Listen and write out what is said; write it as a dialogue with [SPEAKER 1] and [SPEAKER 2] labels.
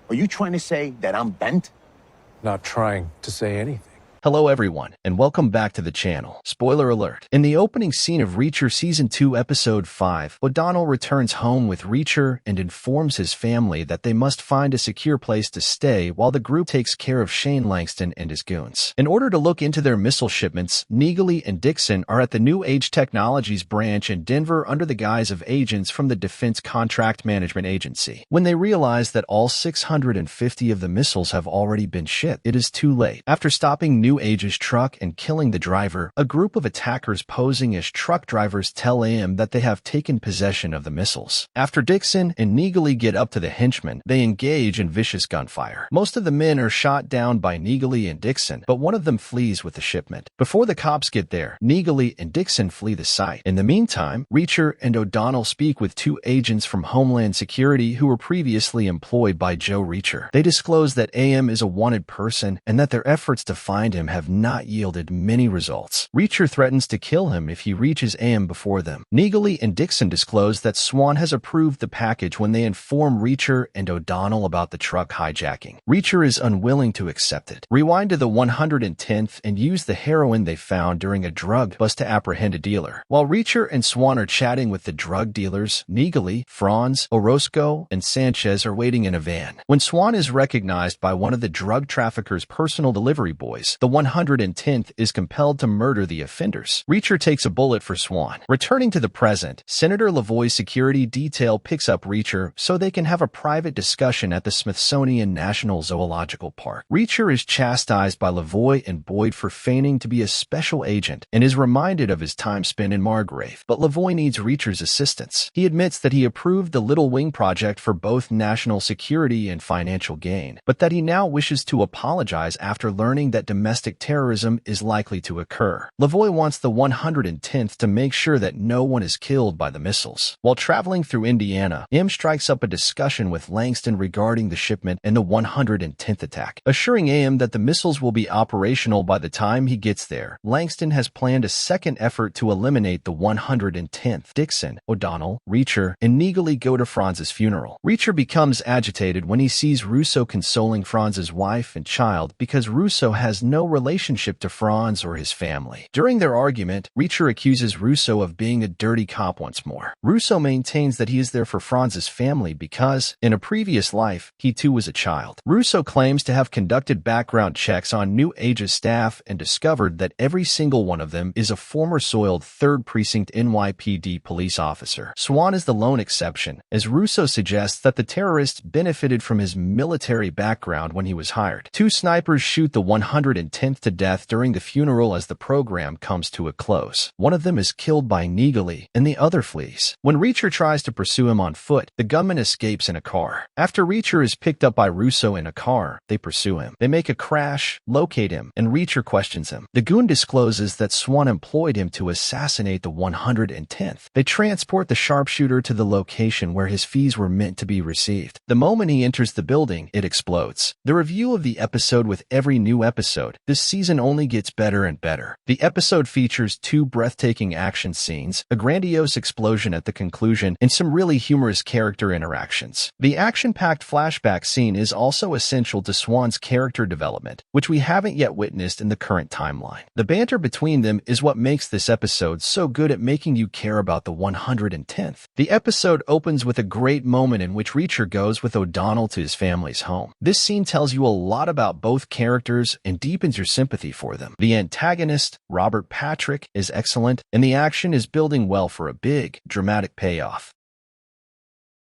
[SPEAKER 1] Are you trying to say that I'm bent?
[SPEAKER 2] Not trying to say anything.
[SPEAKER 3] Hello everyone, and welcome back to the channel. Spoiler alert. In the opening scene of Reacher Season 2 Episode 5, O'Donnell returns home with Reacher and informs his family that they must find a secure place to stay while the group takes care of Shane Langston and his goons. In order to look into their missile shipments, Neagley and Dixon are at the New Age Technologies branch in Denver under the guise of agents from the Defense Contract Management Agency. When they realize that all 650 of the missiles have already been shipped, it is too late. After stopping New Age's truck and killing the driver, a group of attackers posing as truck drivers tell AM that they have taken possession of the missiles. After Dixon and Neagley get up to the henchmen, they engage in vicious gunfire. Most of the men are shot down by Neagley and Dixon, but one of them flees with the shipment. Before the cops get there, Neagley and Dixon flee the site. In the meantime, Reacher and O'Donnell speak with two agents from Homeland Security who were previously employed by Joe Reacher. They disclose that AM is a wanted person and that their efforts to find him have not yielded many results. Reacher threatens to kill him if he reaches AM before them. Neagley and Dixon disclose that Swan has approved the package when they inform Reacher and O'Donnell about the truck hijacking. Reacher is unwilling to accept it. Rewind to the 110th and use the heroin they found during a drug bust to apprehend a dealer. While Reacher and Swan are chatting with the drug dealers, Neagley, Franz, Orozco, and Sanchez are waiting in a van. When Swan is recognized by one of the drug trafficker's personal delivery boys, the 110th is compelled to murder the offenders. Reacher takes a bullet for Swan. Returning to the present, Senator Lavoie's security detail picks up Reacher so they can have a private discussion at the Smithsonian National Zoological Park. Reacher is chastised by Lavoie and Boyd for feigning to be a special agent and is reminded of his time spent in Margrave, but Lavoie needs Reacher's assistance. He admits that he approved the Little Wing project for both national security and financial gain, but that he now wishes to apologize after learning that domestic terrorism is likely to occur. Lavoie wants the 110th to make sure that no one is killed by the missiles. While traveling through Indiana, M strikes up a discussion with Langston regarding the shipment and the 110th attack, assuring AM that the missiles will be operational by the time he gets there. Langston has planned a second effort to eliminate the 110th. Dixon, O'Donnell, Reacher, and Neagley go to Franz's funeral. Reacher becomes agitated when he sees Russo consoling Franz's wife and child because Russo has no relationship to Franz or his family. During their argument, Reacher accuses Russo of being a dirty cop once more. Russo maintains that he is there for Franz's family because, in a previous life, he too was a child. Russo claims to have conducted background checks on New Age's staff and discovered that every single one of them is a former soiled 3rd Precinct NYPD police officer. Swan is the lone exception, as Russo suggests that the terrorist benefited from his military background when he was hired. Two snipers shoot the 110th to death during the funeral as the program comes to a close. One of them is killed by Neagley, and the other flees. When Reacher tries to pursue him on foot, the gunman escapes in a car. After Reacher is picked up by Russo in a car, they pursue him. They make a crash, locate him, and Reacher questions him. The goon discloses that Swan employed him to assassinate the 110th. They transport the sharpshooter to the location where his fees were meant to be received. The moment he enters the building, it explodes. The review of the episode: with every new episode, this season only gets better and better. The episode features two breathtaking action scenes, a grandiose explosion at the conclusion, and some really humorous character interactions. The action-packed flashback scene is also essential to Swan's character development, which we haven't yet witnessed in the current timeline. The banter between them is what makes this episode so good at making you care about the 110th. The episode opens with a great moment in which Reacher goes with O'Donnell to his family's home. This scene tells you a lot about both characters and deepens your sympathy for them. The antagonist, Robert Patrick, is excellent, and the action is building well for a big, dramatic payoff.